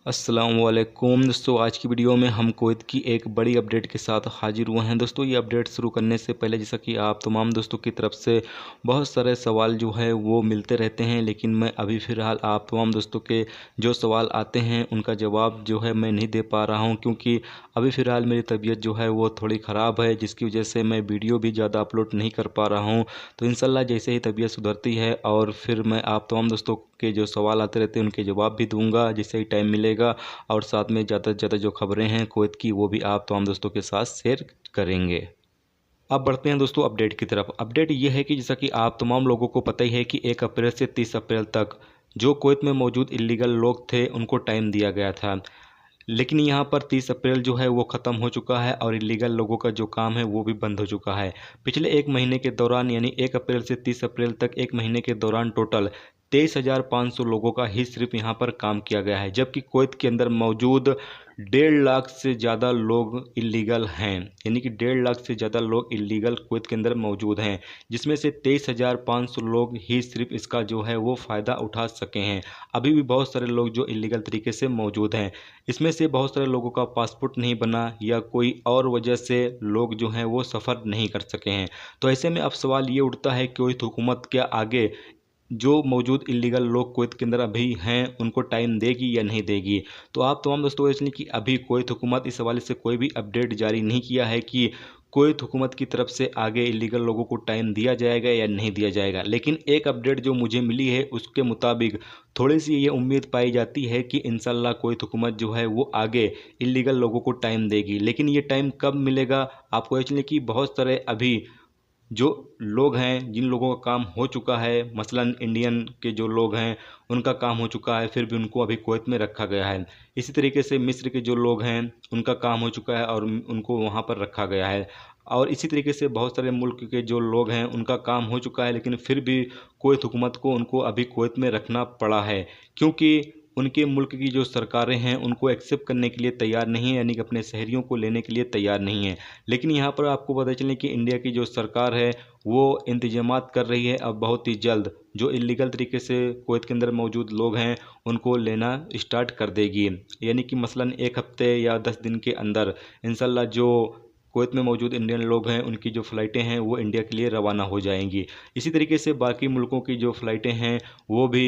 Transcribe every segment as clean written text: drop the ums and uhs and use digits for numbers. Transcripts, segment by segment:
अस्सलाम वालेकुम दोस्तों, आज की वीडियो में हम कुवैत की एक बड़ी अपडेट के साथ हाजिर हुए हैं। दोस्तों, ये अपडेट शुरू करने से पहले जैसा कि आप तमाम दोस्तों की तरफ से बहुत सारे सवाल जो है वो मिलते रहते हैं, लेकिन मैं अभी फ़िलहाल आप तमाम दोस्तों के जो सवाल आते हैं उनका जवाब जो है मैं नहीं दे पा रहा हूँ, क्योंकि अभी फ़िलहाल मेरी तबीयत जो है वो थोड़ी ख़राब है, जिसकी वजह से मैं वीडियो भी ज़्यादा अपलोड नहीं कर पा रहा हूँ। तो इंशाल्लाह जैसे ही तबीयत सुधरती है और फिर मैं आप तमाम दोस्तों के जो सवाल आते रहते हैं उनके जवाब भी दूंगा जैसे ही टाइम मिलेगा, और साथ में ज़्यादा से ज़्यादा जो खबरें हैं कुवैत की वो भी आप तमाम दोस्तों के साथ शेयर करेंगे। अब बढ़ते हैं दोस्तों अपडेट की तरफ। अपडेट ये है कि जैसा कि आप तमाम लोगों को पता ही है कि 1 अप्रैल से 30 अप्रैल तक जो कुवैत में मौजूद इलीगल लोग थे उनको टाइम दिया गया था, लेकिन यहाँ पर 30 अप्रैल जो है वो ख़त्म हो चुका है और इलीगल लोगों का जो काम है वो भी बंद हो चुका है। पिछले एक महीने के दौरान यानी 1 अप्रैल से 30 अप्रैल तक एक महीने के दौरान टोटल 23,500 लोगों का ही सिर्फ यहाँ पर काम किया गया है, जबकि कुवैत के अंदर मौजूद 1.5 लाख से ज़्यादा लोग इलीगल हैं। यानी कि 1.5 लाख से ज़्यादा लोग इलीगल कुवैत के अंदर मौजूद हैं, जिसमें से 23,500 लोग ही सिर्फ इसका जो है वो फ़ायदा उठा सके हैं। अभी भी बहुत सारे लोग जो इलीगल तरीके से मौजूद हैं, इसमें से बहुत सारे लोगों का पासपोर्ट नहीं बना या कोई और वजह से लोग जो हैं वो सफ़र नहीं कर सके हैं। तो ऐसे में अब सवाल ये उठता है कि कुवैत हुकूमत क्या आगे जो मौजूद इलीगल लोग कुवैत के अंदर अभी हैं उनको टाइम देगी या नहीं देगी। तो आप तमाम दोस्तों इसलिए कि अभी कुवैत हुकूमत इस हवाले से कोई भी अपडेट जारी नहीं किया है कि कुवैत हुकूमत की तरफ से आगे इलीगल लोगों को टाइम दिया जाएगा या नहीं दिया जाएगा। लेकिन एक अपडेट जो मुझे मिली है उसके मुताबिक थोड़ी सी ये उम्मीद पाई जाती है कि इंशाल्लाह कुवैत हुकूमत जो है वो आगे इलीगल लोगों को टाइम देगी। लेकिन ये टाइम कब मिलेगा आपको, इसलिए कि बहुत सारे अभी जो लोग हैं जिन लोगों का काम हो चुका है, मसलन इंडियन के जो लोग हैं उनका काम हो चुका है, फिर भी उनको अभी कुवैत में रखा गया है। इसी तरीके से मिस्र के जो लोग हैं उनका काम हो चुका है और उनको वहाँ पर रखा गया है। और इसी तरीके से बहुत सारे मुल्क के जो लोग हैं उनका काम हो चुका है, लेकिन फिर भी कुवैत हुकूमत को उनको अभी कुवैत में रखना पड़ा है, क्योंकि उनके मुल्क की जो सरकारें हैं उनको एक्सेप्ट करने के लिए तैयार नहीं है, यानी कि अपने शहरियों को लेने के लिए तैयार नहीं है। लेकिन यहाँ पर आपको पता चले कि इंडिया की जो सरकार है वो इंतजामात कर रही है, अब बहुत ही जल्द जो इलीगल तरीके से कुवैत के अंदर मौजूद लोग हैं उनको लेना स्टार्ट कर देगी। यानी कि मसलन 1 हफ्ते या 10 दिन के अंदर इंशाल्लाह जो कुवैत में मौजूद इंडियन लोग हैं उनकी जो फ़्लाइटें हैं वो इंडिया के लिए रवाना हो जाएंगी। इसी तरीके से बाकी मुल्कों की जो फ़्लाइटें हैं वो भी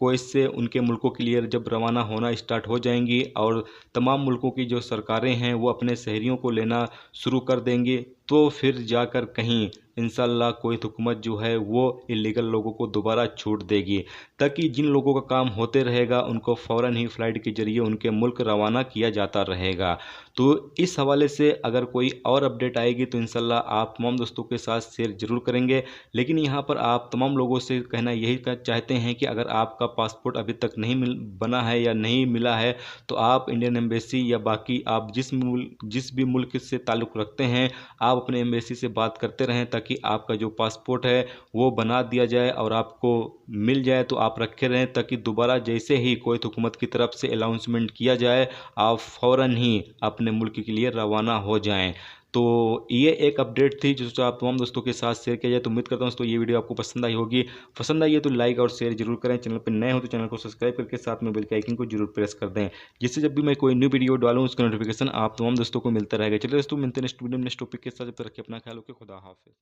कुवैत से उनके मुल्कों के लिए जब रवाना होना स्टार्ट हो जाएंगी और तमाम मुल्कों की जो सरकारें हैं वो अपने शहरियों को लेना शुरू कर देंगे, तो फिर जाकर कहीं इंशाल्लाह कुवैत हुकूमत जो है वो इलीगल लोगों को दोबारा छूट देगी, ताकि जिन लोगों का काम होते रहेगा उनको फ़ौरन ही फ़्लाइट के ज़रिए उनके मुल्क रवाना किया जाता रहेगा। तो इस हवाले से अगर कोई और अपडेट आएगी तो इंशाल्लाह आप तमाम दोस्तों के साथ शेयर ज़रूर करेंगे। लेकिन यहाँ पर आप तमाम लोगों से कहना यही चाहते हैं कि अगर आपका पासपोर्ट अभी तक नहीं बना है या नहीं मिला है तो आप इंडियन एम्बेसी या बाकी आप जिस भी मुल्क से ताल्लुक़ रखते हैं आप अपने एम्बेसी से बात करते रहें, ताकि आपका जो पासपोर्ट है वो बना दिया जाए और आपको मिल जाए तो आप रखे रहें, ताकि दोबारा जैसे ही कुवैत हुकूमत की तरफ से अनाउंसमेंट किया जाए आप फ़ौरन ही अपने मुल्क के लिए रवाना हो जाएं। तो ये एक अपडेट थी जो आप तमाम दोस्तों के साथ शेयर किया जाए। तो उम्मीद करता हूँ दोस्तों ये वीडियो आपको पसंद आई होगी। पसंद आई है तो लाइक और शेयर जरूर करें। चैनल पर नए हो तो चैनल को सब्सक्राइब करके साथ में बेल के आइकन को जरूर प्रेस कर दें, जिससे जब भी मैं कोई न्यू वीडियो डालूँ उसका नोटिफिकेशन आप तमाम दोस्तों को मिलता रहेगा। चलिए दोस्तों मिलते हैं नेक्स्ट वीडियो में नेक्स्ट टॉपिक के साथ। जब तक रखिए अपना ख्याल, ओके, खुदा हाफिज़।